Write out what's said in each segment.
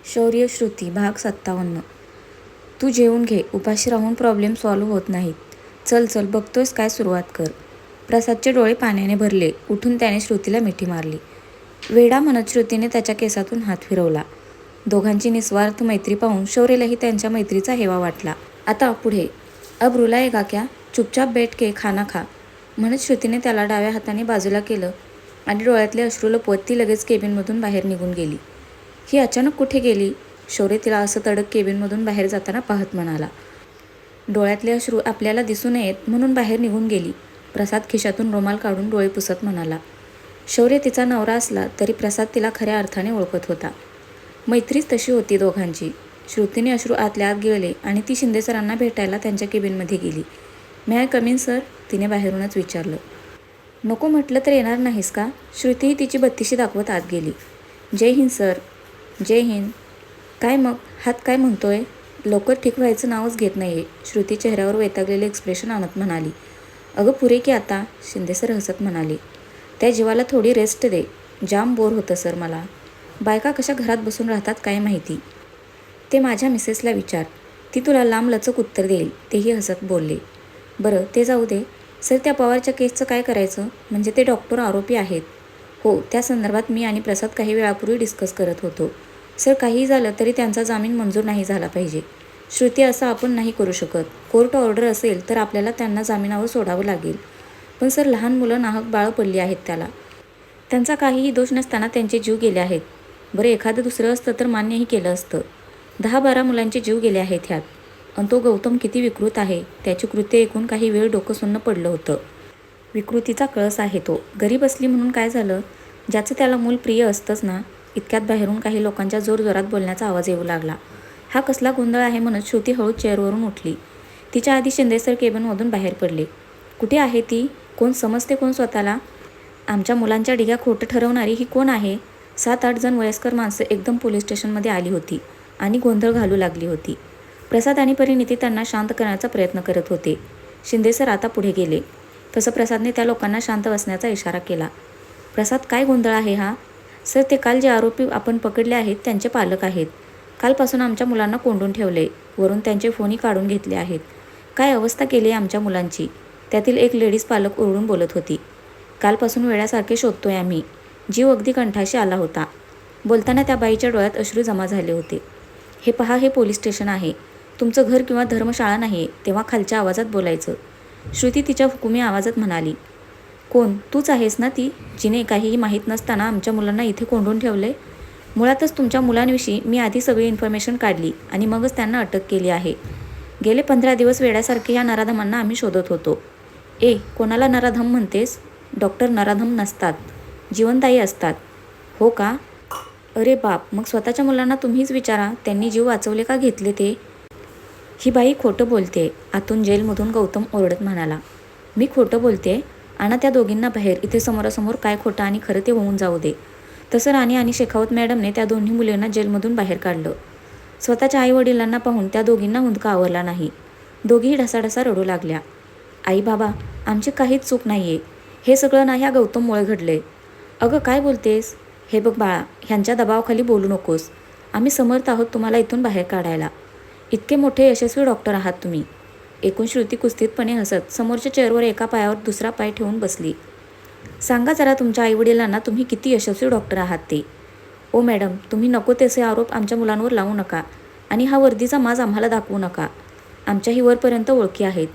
शौर्य श्रुती भाग 57. तू जेवून घे, उपाशी राहून प्रॉब्लेम सॉल्व्ह होत नाहीत. चल चल, बघतोयस काय, सुरुवात कर. प्रसादचे डोळे पाण्याने भरले. उठून त्याने श्रुतीला मिठी मारली. वेडा म्हणत श्रुतीने त्याच्या केसातून हात फिरवला. दोघांची निस्वार्थ मैत्री पाहून शौर्यलाही त्यांच्या मैत्रीचा हेवा वाटला. आता पुढे. अब रुलाएगा क्या? चुपचाप बैठ के खाना खा, म्हणत श्रुतीने त्याला डाव्या हाताने बाजूला केलं आणि डोळ्यातले अश्रू लपवत ती लगेच केबिनमधून बाहेर निघून गेली. ही अचानक कुठे गेली? शौर्य तिला असं तडक केबिनमधून बाहेर जाताना पाहत म्हणाला. डोळ्यातले अश्रू आपल्याला दिसू नयेत म्हणून बाहेर निघून गेली. प्रसाद खिशातून रुमाल काढून डोळे पुसत म्हणाला. शौर्य तिचा नवरा असला तरी प्रसाद तिला खऱ्या अर्थाने ओळखत होता. मैत्रीच तशी होती दोघांची. श्रुतीने अश्रू आतल्या आत गिळले आणि ती शिंदे सरांना भेटायला त्यांच्या केबिनमध्ये गेली. मे आय कम इन सर? तिने बाहेरूनच विचारलं. नको म्हटलं तर येणार नाहीस का? श्रुतीही तिची बत्तीशी दाखवत आत गेली. जय हिंद सर. जय हिंद. काय मग, हात काय म्हणतोय? लवकर ठीक व्हायचं नावच घेत नाहीये, श्रुती चेहऱ्यावर वैतागलेले एक्सप्रेशन आणत म्हणाली. अगं पुरे की आता, शिंदे सर हसत म्हणाले. त्या जीवाला थोडी रेस्ट दे. जाम बोर होतं सर मला. बायका कशा घरात बसून राहतात काय माहिती. ते माझ्या मिसेसला विचार, ती तुला लांबलचक उत्तर देईल, तेही हसत बोलले. बरं ते जाऊ दे. सर त्या पवारच्या केसचं काय करायचं? म्हणजे ते डॉक्टर आरोपी आहेत. हो, त्या संदर्भात मी आणि प्रसाद काही वेळापूर्वी डिस्कस करत होतो. सर काहीही झालं तरी त्यांचा जामीन मंजूर नाही झाला पाहिजे. श्रुती, असं आपण नाही करू शकत. कोर्ट ऑर्डर असेल तर आपल्याला त्यांना जामिनावर सोडावं लागेल. पण सर लहान मुलं नाहक बाळं पडली आहेत त्याला. त्यांचा काहीही दोष नसताना त्यांचे जीव गेले आहेत. बरं एखादं दुसरं असतं तर मान्यही केलं असतं. 10-12 मुलांचे जीव गेले आहेत ह्यात. आणि तो गौतम किती विकृत आहे. त्याची कृत्य ऐकून काही वेळ डोकं सुन्न पडलं होतं. विकृतीचा कळस आहे तो. गरीब असली म्हणून काय झालं? ज्याचं त्याला मूल प्रिय असतंच ना. इतक्यात बाहेरून काही लोकांच्या जोरजोरात बोलण्याचा आवाज येऊ लागला. हा कसला गोंधळ आहे म्हणत श्रुती हळूच चेअरवरून उठली. तिच्या आधी शिंदेसर केबिनमधून बाहेर पडले. कुठे आहे ती? कोण समजते कोण स्वतःला? आमच्या मुलांच्या डिग्या खोटं ठरवणारी ही कोण आहे? 7-8 जण वयस्कर माणसं एकदम पोलीस स्टेशनमध्ये आली होती आणि गोंधळ घालू लागली होती. प्रसाद आणि परिणिती त्यांना शांत करण्याचा प्रयत्न करत होते. शिंदेसर आता पुढे गेले. तसं प्रसादने त्या लोकांना शांत बसण्याचा इशारा केला. प्रसाद, काय गोंधळ आहे हा? सर ते काल जे आरोपी आपण पकडले आहेत त्यांचे पालक आहेत. कालपासून आमच्या मुलांना कोंडून ठेवले. वरून त्यांचे फोनही काढून घेतले आहेत. काय अवस्था केली आहे आमच्या मुलांची. त्यातील एक लेडीज पालक ओरडून बोलत होती. कालपासून वेड्यासारखे शोधतोय आम्ही. जीव अगदी कंठाशी आला होता. बोलताना त्या बाईच्या डोळ्यात अश्रू जमा झाले होते. हे पहा, हे पोलीस स्टेशन आहे. तुमचं घर किंवा धर्मशाळा नाही. तेव्हा खालच्या आवाजात बोलायचं, श्रुती तिच्या हुकुमी आवाजात म्हणाली. कोण? तूच आहेस ना ती, जिने काहीही माहीत नसताना आमच्या मुलांना इथे कोंडून ठेवले? मुळातच तुमच्या मुलांविषयी मी आधी सगळी इन्फॉर्मेशन काढली आणि मगच त्यांना अटक केली आहे. गेले 15 दिवस वेड्यासारखे या नराधमांना आम्ही शोधत होतो. कोणाला नराधम म्हणतेस? डॉक्टर नराधम नसतात, जीवनदायी असतात. हो का? अरे बाप, मग स्वतःच्या मुलांना तुम्हीच विचारा, त्यांनी जीव वाचवले का घेतले ते? ही बाई खोटं बोलते, आतून जेलमधून गौतम ओरडत म्हणाला. मी खोटं बोलते? आणा त्या दोघींना बाहेर. इथे समोरासमोर काय खोटं आणि खरं ते होऊन जाऊ दे. तसं राणी आणि शेखावत मॅडमने त्या दोन्ही मुलींना जेलमधून बाहेर काढलं. स्वतःच्या आईवडिलांना पाहून त्या दोघींना हुंदका आवरला नाही. दोघीही ढसाढसा रडू लागल्या. आई बाबा, आमची काहीच चूक नाही आहे. हे सगळं ना ह्या गौतममुळे घडलंय. अगं काय बोलतेस? हे बघ बाळा, ह्यांच्या दबावाखाली बोलू नकोस. आम्ही समर्थ आहोत तुम्हाला इथून बाहेर काढायला. इतके मोठे यशस्वी डॉक्टर आहात तुम्ही. एकूण श्रुती कुस्तीतपणे हसत समोरच्या चेअरवर एका पायावर दुसरा पाय ठेवून बसली. सांगा जरा तुमच्या आईवडिलांना तुम्ही किती यशस्वी डॉक्टर आहात ते. ओ मॅडम, तुम्ही नको तसे आरोप आमच्या मुलांवर लावू नका आणि हा वर्दीचा माज आम्हाला दाखवू नका. आमच्याही वरपर्यंत ओळखी आहेत.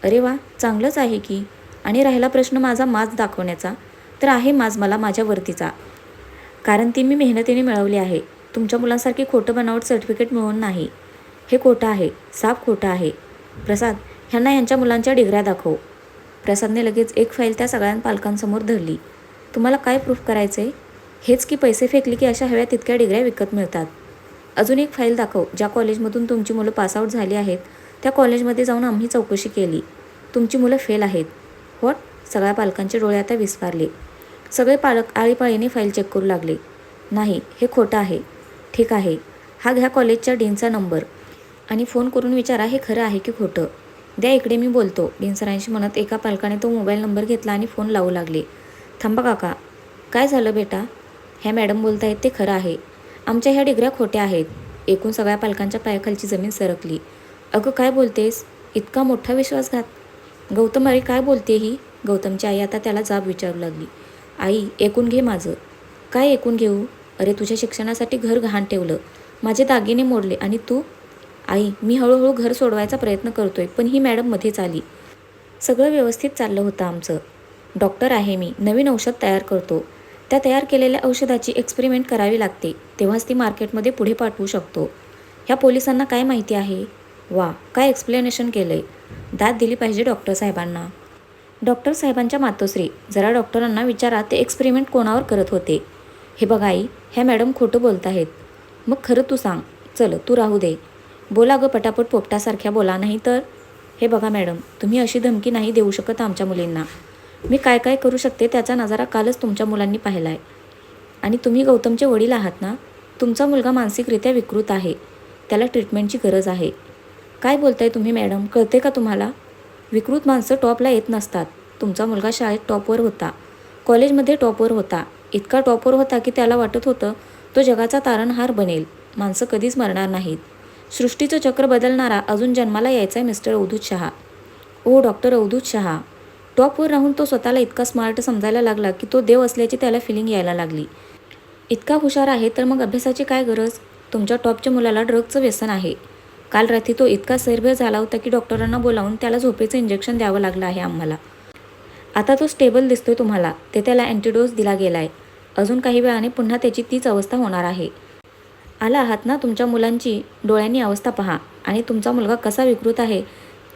अरे वा, चांगलंच आहे की. आणि राहिला प्रश्न माझा माज दाखवण्याचा, तर आहे माज मला माझ्या वर्दीचा. कारण ती मी मेहनतीने मिळवली आहे. तुमच्या मुलांसारखी खोटं बनावट सर्टिफिकेट मिळवून नाही. हे खोटं आहे, साफ खोटं आहे. प्रसाद, ह्यांना यांच्या मुलांच्या डिग्र्या दाखव. प्रसादने लगेच एक फाईल त्या सगळ्या पालकांसमोर धरली. तुम्हाला काय प्रूफ करायचं आहे? हेच की पैसे फेकले की अशा हव्या तितक्या डिग्र्या विकत मिळतात. अजून एक फाईल दाखव. ज्या कॉलेजमधून तुमची मुलं पासआउट झाली आहेत त्या कॉलेजमध्ये जाऊन आम्ही चौकशी केली. तुमची मुलं फेल आहेत. व्हॉट? सगळ्या पालकांचे डोळे आता विस्फारले. सगळे पालक आळीपाळीने फाईल चेक करू लागले. नाही, हे खोटं आहे. ठीक आहे, हा घ्या कॉलेजच्या डीनचा नंबर आणि फोन करून विचारा हे खरं आहे की खोटं. द्या इकडे, मी बोलतो, डीन सरांशी म्हणत एका पालकाने तो मोबाईल नंबर घेतला आणि फोन लावू लागले. थांबा काका. काय झालं बेटा? ह्या मॅडम बोलत आहेत ते खरं आहे. आमच्या ह्या डिग्र्या खोट्या आहेत. एकूण सगळ्या पालकांच्या पायाखालची जमीन सरकली. अगं काय बोलतेस? इतका मोठा विश्वासघात? गौतम, अरे काय बोलते ही? गौतमची आई आता त्याला जाब विचारू लागली. आई, ऐकून घे माझं. काय ऐकून घेऊ? अरे तुझ्या शिक्षणासाठी घर गहाण ठेवलं, माझे दागिने मोडले आणि तू? आई, मी हळूहळू घर सोडवायचा प्रयत्न करतोय, पण ही मॅडम मध्येच आली. सगळं व्यवस्थित चाललं होतं आमचं. डॉक्टर आहे मी, नवीन औषध तयार करतो. त्या तयार केलेल्या औषधाची एक्सपेरिमेंट करावी लागते, तेव्हाच ती मार्केटमध्ये पुढे पाठवू शकतो. ह्या पोलिसांना काय माहिती आहे? वा, काय एक्सप्लेनेशन केलं आहे. दाद दिली पाहिजे डॉक्टर साहेबांना. डॉक्टर साहेबांच्या मातोश्री, जरा डॉक्टरांना विचारा ते एक्सपेरिमेंट कोणावर करत होते. हे बघ आई, ह्या मॅडम खोटं बोलत आहेत. मग खरं तू सांग. चल तू राहू दे. बोला गं पटापट, पोपटासारख्या बोला, नाही तर. हे बघा मॅडम, तुम्ही अशी धमकी नाही देऊ शकत आमच्या मुलींना. मी काय काय करू शकते त्याचा नजारा कालच तुमच्या मुलांनी पाहिला आहे. आणि तुम्ही गौतमचे वडील आहात ना? तुमचा मुलगा मानसिकरित्या विकृत आहे, त्याला ट्रीटमेंटची गरज आहे. काय बोलताय तुम्ही मॅडम, कळते का तुम्हाला? विकृत माणसं टॉपला येत नसतात. तुमचा मुलगा शाळेत टॉपवर होता, कॉलेजमध्ये टॉपवर होता, इतका टॉपवर होता की त्याला वाटत होतं तो जगाचा तारणहार बनेल. माणसं कधीच मरणार नाहीत. सृष्टीचं चक्र बदलणारा अजून जन्माला यायचा आहे मिस्टर अवधूत शहा. ओ डॉक्टर अवधूत शहा. टॉपवर राहून तो स्वतःला इतका स्मार्ट समजायला लागला की तो देव असल्याची त्याला फिलिंग यायला लागली. इतका हुशार आहे तर मग अभ्यासाची काय गरज? तुमच्या टॉपच्या मुलाला ड्रगचं व्यसन आहे. काल रात्री तो इतका सैरभैर झाला होता की डॉक्टरांना बोलावून त्याला झोपेचं इंजेक्शन द्यावं लागलं आहे आम्हाला. आता तो स्टेबल दिसतोय तुम्हाला, ते त्याला अँटीडोस दिला गेला आहे. अजून काही वेळाने पुन्हा त्याची तीच अवस्था होणार आहे. आला आहात ना, तुमच्या मुलांची डोळ्यांनी अवस्था पहा आणि तुमचा मुलगा कसा विकृत आहे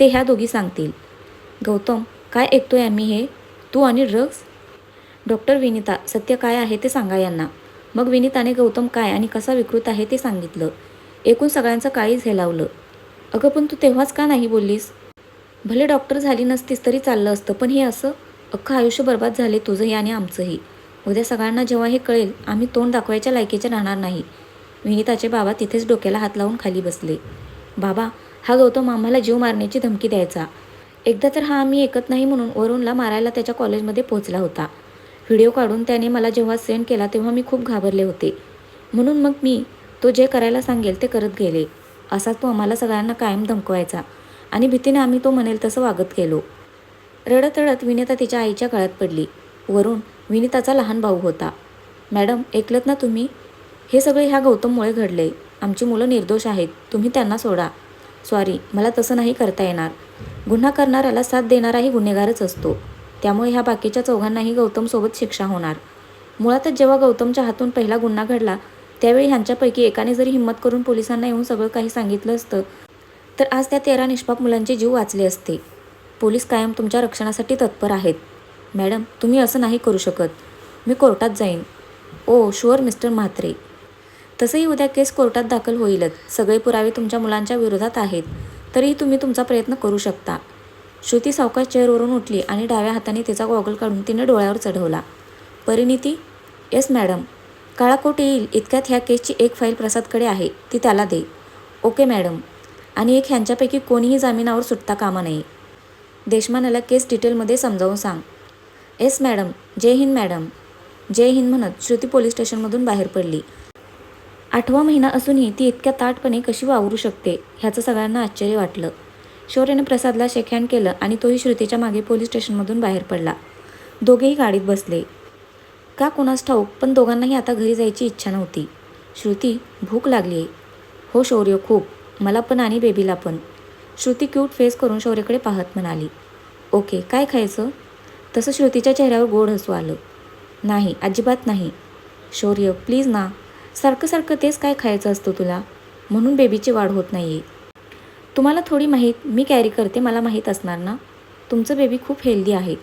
ते ह्या दोघी सांगतील. गौतम, काय ऐकतोय आम्ही हे? तू आणि ड्रग्ज? डॉक्टर विनिता, सत्य काय आहे ते सांगा यांना. मग विनिताने गौतम काय आणि कसा विकृत आहे ते सांगितलं. एकूण सगळ्यांचं काळीच हेलावलं. अगं पण तू तेव्हाच का नाही बोललीस? भले डॉक्टर झाली नसतीस तरी चाललं असतं, पण हे असं? अख्खं आयुष्य बर्बाद झाले तुझंही आणि आमचंही. उद्या सगळ्यांना जेव्हा हे कळेल आम्ही तोंड दाखवायच्या लायकीचे राहणार नाही. विनिताचे बाबा तिथेच डोक्याला हात लावून खाली बसले. बाबा, हा गौतम आम्हाला जीव मारण्याची धमकी द्यायचा. एकदा तर हा आम्ही ऐकत नाही म्हणून वरुणला मारायला त्याच्या कॉलेजमध्ये पोहोचला होता. व्हिडिओ काढून त्याने मला जेव्हा सेंड केला तेव्हा मी खूप घाबरले होते. म्हणून मग मी तो जे करायला सांगेल ते करत गेले. असाच तो आम्हाला सगळ्यांना कायम धमकवायचा आणि भीतीने आम्ही तो म्हणेल तसं वागत गेलो. रडत रडत विनिता तिच्या आईच्या गळ्यात पडली. वरुण विनिताचा लहान भाऊ होता. मॅडम, ऐकलत ना तुम्ही? हे सगळे ह्या गौतममुळे घडले. आमची मुलं निर्दोष आहेत, तुम्ही त्यांना सोडा. सॉरी, मला तसं नाही करता येणार. गुन्हा करणाऱ्याला साथ देणाराही गुन्हेगारच असतो. त्यामुळे ह्या बाकीच्या चौघांनाही गौतमसोबत शिक्षा होणार. मुळातच जेव्हा गौतमच्या हातून पहिला गुन्हा घडला त्यावेळी ह्यांच्यापैकी एकाने जरी हिंमत करून पोलिसांना येऊन सगळं काही सांगितलं असतं तर आज त्या 13 निष्पाप मुलांचे जीव वाचले असते. पोलीस कायम तुमच्या रक्षणासाठी तत्पर आहेत. मॅडम, तुम्ही असं नाही करू शकत. मी कोर्टात जाईन. ओ शुअर मिस्टर म्हात्रे. तसंही उद्या केस कोर्टात दाखल होईलच. सगळे पुरावे तुमच्या मुलांच्या विरोधात आहेत, तरीही तुम्ही तुमचा प्रयत्न करू शकता. श्रुती सावकाश चेअरवरून उठली आणि डाव्या हाताने तिचा गॉगल काढून तिने डोळ्यावर चढवला. परिणिती? Yes madam. काळा कोट येईल इतक्यात ह्या केसची एक फाईल प्रसादकडे आहे, ती त्याला दे. Okay madam. आणि एक ह्यांच्यापैकी कोणीही जामिनावर सुटता कामा नये. देशमानाला केस डिटेलमध्ये समजावून सांग. Yes madam. जय हिंद मॅडम. जय हिंद म्हणत श्रुती पोलीस स्टेशनमधून बाहेर पडली. 8वा महिना असूनही ती इतक्या ताठपणे कशी वावरू शकते ह्याचं सगळ्यांना आश्चर्य वाटलं. शौर्यने प्रसादला शेकहँड केलं आणि तोही श्रुतीच्या मागे पोलीस स्टेशनमधून बाहेर पडला. दोघेही गाडीत बसले. का कोणास ठाऊक, पण दोघांनाही आता घरी जायची इच्छा नव्हती. श्रुती, भूक लागली आहे. हो शौर्य, खूप. मला पण आणि बेबीला पण. श्रुती क्यूट फेस करून शौर्यकडे पाहत म्हणाली. ओके, काय खायचं? तसं श्रुतीच्या चेहऱ्यावर गोड हसू आलं. नाही, अजिबात नाही. शौर्य, प्लीज ना. सारखं सारखं तेच काय खायचं असतं तुला? म्हणून बेबीची वाढ होत नाही आहे. तुम्हाला थोडी माहीत मी कॅरी करते, मला माहीत असणार ना. तुमचं बेबी खूप हेल्दी आहे.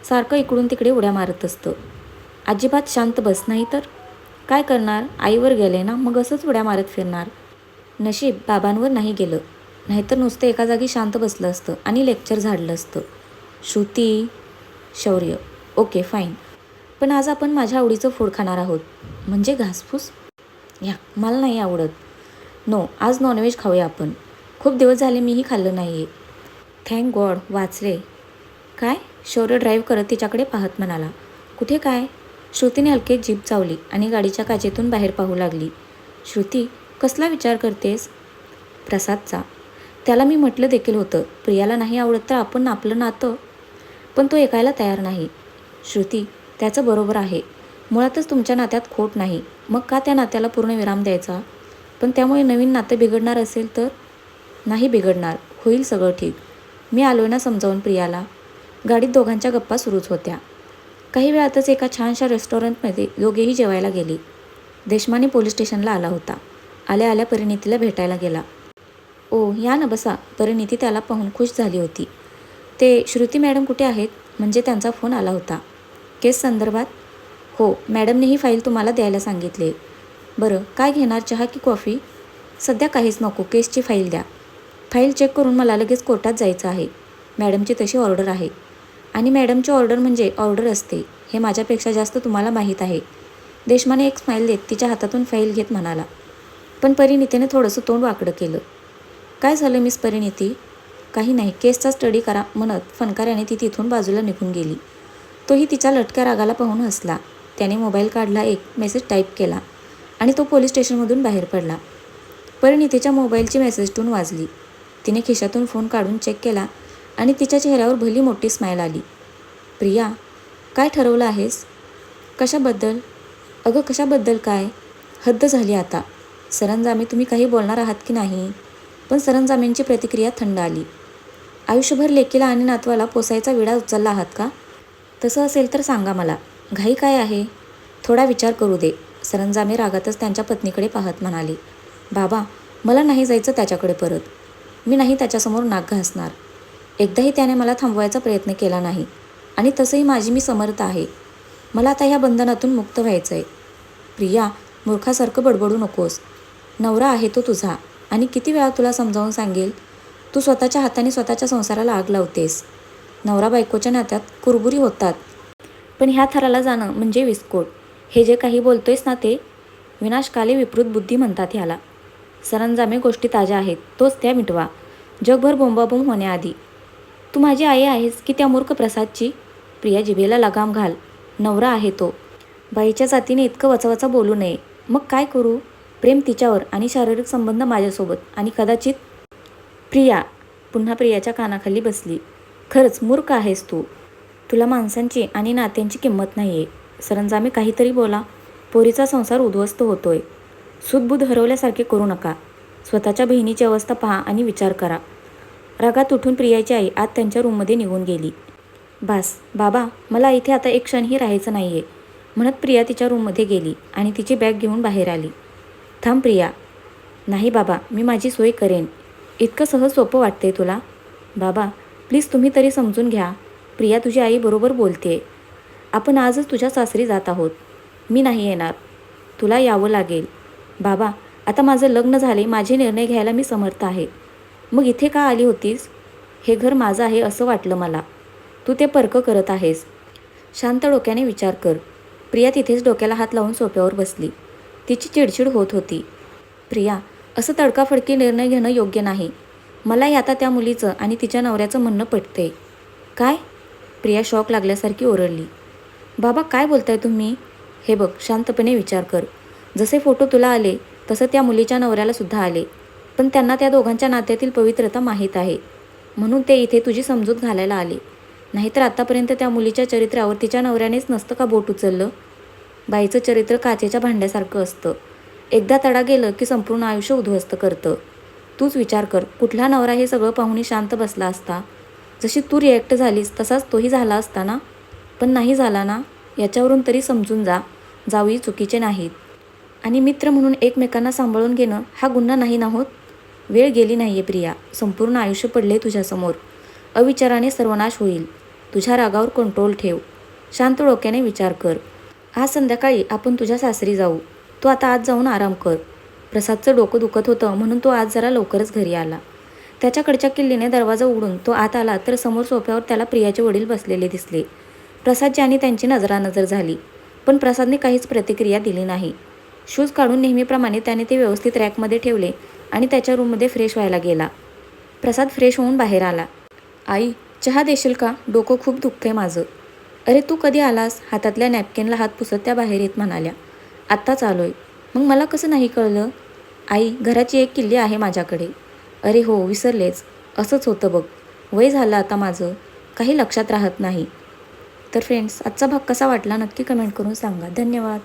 सारखं इकडून तिकडे उड्या मारत असतं. अजिबात शांत बस, नाही तर. काय करणार, आईवर गेले ना, मग असंच उड्या मारत फिरणार. नशीब बाबांवर नाही गेलं, नाहीतर नुसतं एका जागी शांत बसलं असतं आणि लेक्चर झाडलं असतं. श्रुती. शौर्य, ओके फाईन. पण आज आपण माझ्या आवडीचं फूड खाणार आहोत. म्हणजे घासफूस? या, मला नाही आवडत. नो, आज नॉनव्हेज खाऊया आपण. खूप दिवस झाले मीही खाल्लं नाही आहे. थँक गॉड, वाचले. काय? शौर्य ड्राईव्ह करत तिच्याकडे पाहत म्हणाला. कुठे काय? श्रुतीने हलके जीभ चावली आणि गाडीच्या काचेतून बाहेर पाहू लागली. श्रुती, कसला विचार करतेस? प्रसादचा. त्याला मी म्हटलं देखील होतं, प्रियाला नाही आवडत तर आपण आपलं नातं. पण तो ऐकायला तयार नाही. श्रुती, त्याचं बरोबर आहे. मुळातच तुमच्या नात्यात खोट नाही. मग का त्या नात्याला पूर्ण विराम द्यायचा? पण त्यामुळे नवीन नातं बिघडणार असेल तर? नाही बिघडणार, होईल सगळं ठीक. मी आलोय ना समजावून प्रियाला. गाडीत दोघांच्या गप्पा सुरूच होत्या. काही वेळातच एका छानशा रेस्टॉरंटमध्ये दोघेही जेवायला गेले. देशमाने पोलीस स्टेशनला आला होता. आल्या आल्या परिणितीला भेटायला गेला. ओ, या ना बसा. परिणिती त्याला पाहून खुश झाली होती. ते श्रुती मॅडम कुठे आहेत? म्हणजे त्यांचा फोन आला होता. केस संदर्भात? हो, मॅडमने ही फाईल तुम्हाला द्यायला सांगितले. बरं, काय घेणार, चहा की कॉफी? सध्या काहीच नको, केसची फाईल द्या. फाईल चेक करून मला लगेच कोर्टात जायचं आहे. मॅडमची तशी ऑर्डर आहे. आणि मॅडमची ऑर्डर म्हणजे ऑर्डर असते, हे माझ्यापेक्षा जास्त तुम्हाला माहीत आहे. देशमाने एक स्माईल देत तिच्या हातातून फाईल घेत म्हणाला. पण परिणितीने थोडंसं तोंड वाकडं केलं. काय झालं मिस परिणिती? काही नाही, केसचा स्टडी करा म्हणत फनकाऱ्याने ती तिथून बाजूला निघून गेली. तोही तिच्या लटक्या रागाला पाहून हसला. त्याने मोबाईल काढला, एक मेसेज टाईप केला आणि तो पोलीस स्टेशनमधून बाहेर पडला. परिणितीच्या मोबाईलची मेसेज टून वाजली. तिने खिशातून फोन काढून चेक केला आणि तिच्या चेहऱ्यावर भली मोठी स्माईल आली. प्रिया, काय ठरवलं आहेस? कशाबद्दल? अगं कशाबद्दल काय? हद्द झाली आता. सरंजामे, तुम्ही काही बोलणार आहात की नाही? पण सरंजामेंची प्रतिक्रिया थंड आली. आयुष्यभर लेकीला आणि नातवाला पोसायचा विडा उचलला आहात का? तसं असेल तर सांगा मला. घाई काय आहे? थोडा विचार करू दे. सरंजामे रागातच त्यांच्या पत्नीकडे पाहत म्हणाले. बाबा, मला नाही जायचं त्याच्याकडे परत. मी नाही त्याच्यासमोर नाक घासणार. एकदाही त्याने मला थांबवायचा प्रयत्न केला नाही आणि तसंही माझी मी समर्थ आहे. मला आता ह्या बंधनातून मुक्त व्हायचं आहे. प्रिया, मूर्खासारखं बडबडू नकोस. नवरा आहे तो तुझा आणि किती वेळा तुला समजावून सांगेल? तू स्वतःच्या हाताने स्वतःच्या संसाराला आग लावतेस. नवरा बायकोच्या नात्यात कुरबुरी होतात, पण ह्या थराला जाणं म्हणजे विस्फोट. हे जे काही बोलतोयस ना ते विनाशकाले विपरीत बुद्धी म्हणतात ह्याला. सरंजामे, गोष्टी ताज्या आहेत, तोच त्या मिटवा, जगभर बोंबाबोंब होण्याआधी. तू माझी आई आहेस की त्या मूर्ख प्रसादची? प्रिया, जिभेला लगाम घाल. नवरा आहे तो. बाईच्या जातीने इतकं वचावचा बोलू नये. मग काय करू? प्रेम तिच्यावर आणि शारीरिक संबंध माझ्यासोबत आणि कदाचित. प्रिया पुन्हा प्रियाच्या कानाखाली बसली. खरंच मूर्ख आहेस तू. तुला माणसांची आणि नात्यांची किंमत नाही आहे. सरंजामे, काहीतरी बोला. पोरीचा संसार उद्ध्वस्त होतोय. सूदबूद हरवल्यासारखे करू नका. स्वतःच्या बहिणीची अवस्था पहा आणि विचार करा. रागात उठून प्रियाची आई आत त्यांच्या रूममध्ये निघून गेली. बास बाबा, मला इथे आता एक क्षणही राहायचं नाही आहे, म्हणत प्रिया तिच्या रूममध्ये गेली आणि तिची बॅग घेऊन बाहेर आली. थांब प्रिया. नाही बाबा, मी माझी सोय करेन. इतकं सहज सोपं वाटतंय तुला? बाबा प्लीज, तुम्ही तरी समजून घ्या. प्रिया, तुझी आई बरोबर बोलते. आपण आजच तुझ्या सासरी जात आहोत. मी नाही येणार. तुला यावं लागेल. बाबा, आता माझं लग्न झाले, माझे निर्णय घ्यायला मी समर्थ आहे. मग इथे का आली होतीस? हे घर माझं आहे असं वाटलं मला. तू ते परक करत आहेस. शांत डोक्याने विचार कर. प्रिया तिथेच डोक्याला हात लावून सोफ्यावर बसली. तिची चिडचिड होत होती. प्रिया, असं तडकाफडकी निर्णय घेणं योग्य नाही. मलाही आता त्या मुलीचं आणि तिच्या नवऱ्याचं म्हणणं पटते. काय? प्रिया शॉक लागल्यासारखी ओरडली. बाबा, काय बोलताय तुम्ही? हे बघ, शांतपणे विचार कर. जसे फोटो तुला आले तसं त्या मुलीच्या नवऱ्याला सुद्धा आले. पण त्यांना त्या दोघांच्या नात्यातील पवित्रता माहीत आहे, म्हणून ते इथे तुझी समजूत घालायला आले. नाहीतर आतापर्यंत त्या मुलीच्या चरित्रावर तिच्या नवऱ्यानेच नसतं का बोट उचललं? बाईचं चरित्र काचेच्या भांड्यासारखं असतं. एकदा तडा गेलं की संपूर्ण आयुष्य उद्ध्वस्त करतं. तूच विचार कर, कुठला नवरा हे सगळं पाहुणी शांत बसला असता? जशी तू रिॲक्ट झालीस तसाच तोही झाला असता ना? पण नाही झाला ना? याच्यावरून तरी समजून जा, जाऊही चुकीचे नाहीत. आणि मित्र म्हणून एकमेकांना सांभाळून घेणं हा गुन्हा नाही ना होत? वेळ गेली नाही आहे प्रिया. संपूर्ण आयुष्य पडले तुझ्यासमोर. अविचाराने सर्वनाश होईल. तुझ्या रागावर कंट्रोल ठेव. शांत डोक्याने विचार कर. आज संध्याकाळी आपण तुझ्या सासरी जाऊ. तू आता आत जाऊन आराम कर. प्रसादचं डोकं दुखत होतं म्हणून तो आज जरा लवकरच घरी आला. त्याच्याकडच्या किल्लीने दरवाजा उघडून तो आत आला तर समोर सोफ्यावर त्याला प्रियाचे वडील बसलेले दिसले. प्रसादची आणि त्यांची नजरानजर झाली, पण प्रसादने काहीच प्रतिक्रिया दिली नाही. शूज काढून नेहमीप्रमाणे त्याने ते व्यवस्थित रॅकमध्ये ठेवले आणि त्याच्या रूममध्ये फ्रेश व्हायला गेला. प्रसाद फ्रेश होऊन बाहेर आला. आई, चहा देशील का? डोकं खूप दुखतंय माझं. अरे तू कधी आलास? हातातल्या नॅपकिनला हात पुसत त्या बाहेर येत म्हणाल्या. आत्ताच आलोय. मग मला कसं नाही कळलं? आई, घराची एक किल्ली आहे माझ्याकडे. अरे हो, विसरलेच. असंच होतं बघ. वय झालं आता माझं. काही लक्षात राहत नाही. तर फ्रेंड्स, आजचा भाग कसा वाटला नक्की कमेंट करून सांगा. धन्यवाद.